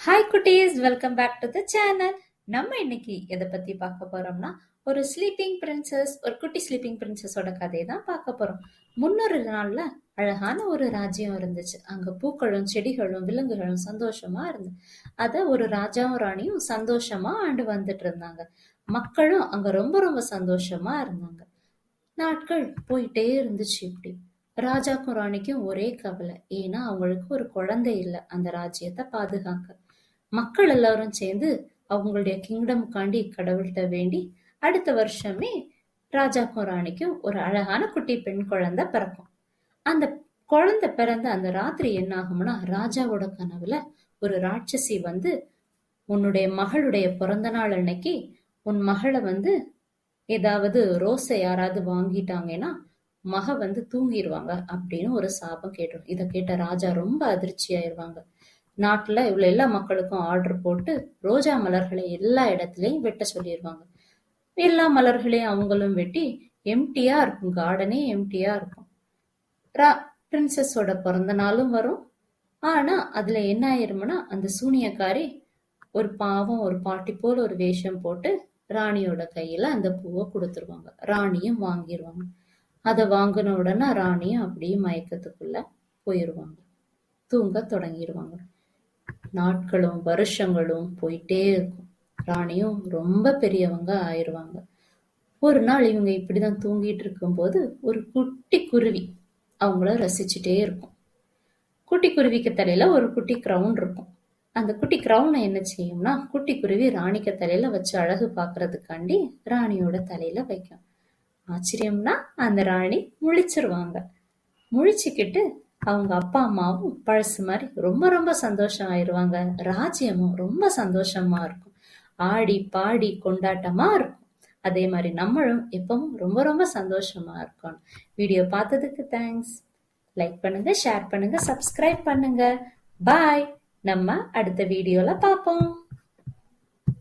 Hi குட்டீஸ், welcome back to the channel. நம்ம இன்னைக்கு எதை பத்தி பார்க்க போறோம்னா, ஒரு ஸ்லீப்பிங் பிரின்சஸ், ஒரு குட்டி ஸ்லீப்பிங் பிரின்சஸோட கதையை தான் பார்க்க போறோம். முன்னொரு நாள்ல அழகான ஒரு ராஜ்யம் இருந்துச்சு. அங்க பூக்களும் செடிகளும் விலங்குகளும் சந்தோஷமா இருந்து அத ஒரு ராஜாவும் ராணியும் சந்தோஷமா ஆண்டு வந்துட்டு இருந்தாங்க. மக்களும் அங்க ரொம்ப ரொம்ப சந்தோஷமா இருந்தாங்க. நாட்கள் போயிட்டே இருந்துச்சு. இப்படி ராஜாக்கும் ராணிக்கும் ஒரே கவலை. ஏன்னா அவங்களுக்கு ஒரு குழந்தை இல்லை அந்த ராஜ்யத்தை பாதுகாக்க. மக்கள் எல்லாரும் சேர்ந்து அவங்களுடைய கிங்டம்காண்டி கடவுள்கிட்ட வேண்டி அடுத்த வருஷமே ராஜாக்கும் ராணிக்கும் ஒரு அழகான குட்டி பெண் குழந்தை பிறக்கும். அந்த குழந்தை பிறந்த அந்த ராத்திரி என்ன ஆகும்னா, ராஜாவோட கனவுல ஒரு ராட்சசி வந்து, உன்னுடைய மகளுடைய பிறந்த நாள் அன்னைக்கு உன் மகளை வந்து ஏதாவது ரோஸை யாராவது வாங்கிட்டாங்கன்னா மக வந்து தூங்கிடுவாங்க அப்படின்னு ஒரு சாபம் கேட்டுரும். இதை கேட்ட ராஜா ரொம்ப அதிர்ச்சி ஆயிருவாங்க. நாட்டுல இவ்வளவு எல்லா மக்களுக்கும் ஆர்டர் போட்டு ரோஜா மலர்களை எல்லா இடத்துலயும் வெட்ட சொல்லிடுவாங்க. எல்லா மலர்களையும் அவங்களும் வெட்டி எம்டியா இருக்கும், கார்டனே எம்டியா இருக்கும். பிரின்சஸோட பிறந்த நாளும் வரும். ஆனா அதுல என்ன ஆயிரும்னா, அந்த சூனியக்காரி ஒரு பாவம் ஒரு பாட்டி போல ஒரு வேஷம் போட்டு ராணியோட கையில அந்த பூவை கொடுத்துருவாங்க. ராணியும் வாங்கிடுவாங்க. அதை வாங்கின உடனே ராணியும் அப்படியே மயக்கத்துக்குள்ள போயிருவாங்க, தூங்க தொடங்கிடுவாங்க. நாட்களும் வருஷங்களும் போயிட்டே இருக்கும். ராணியும் ரொம்ப பெரியவங்க ஆயிருவாங்க. ஒரு நாள் இவங்க இப்படிதான் தூங்கிட்டு இருக்கும்போது ஒரு குட்டி குருவி அவங்கள ரசிச்சுட்டே இருக்கும். குட்டி குருவிக்கு தலையில ஒரு குட்டி கிரவுன் இருக்கும். அந்த குட்டி கிரவுனை என்ன செய்யும்னா, குட்டி குருவி ராணிக்கு தலையில வச்சு அழகு பாக்குறதுக்காண்டி ராணியோட தலையில வைக்கும். ஆச்சரியம்னா அந்த ராணி முழிச்சிருவாங்க. முழிச்சுக்கிட்டு அவங்க அப்பா அம்மாவும் பழசு மாதிரி ரொம்ப ரொம்ப சந்தோஷம் ஆயிருவாங்க. ராஜ்யமும் ரொம்ப சந்தோஷமா இருக்கும். ஆடி பாடி கொண்டாட்டமா இருக்கும். அதே மாதிரி நம்மளும் எப்பவும் ரொம்ப ரொம்ப சந்தோஷமா இருக்கணும். வீடியோ பார்த்ததுக்கு தேங்க்ஸ். லைக் பண்ணுங்க, ஷேர் பண்ணுங்க, சப்ஸ்கிரைப் பண்ணுங்க. பாய். நம்ம அடுத்த வீடியோல பார்ப்போம்.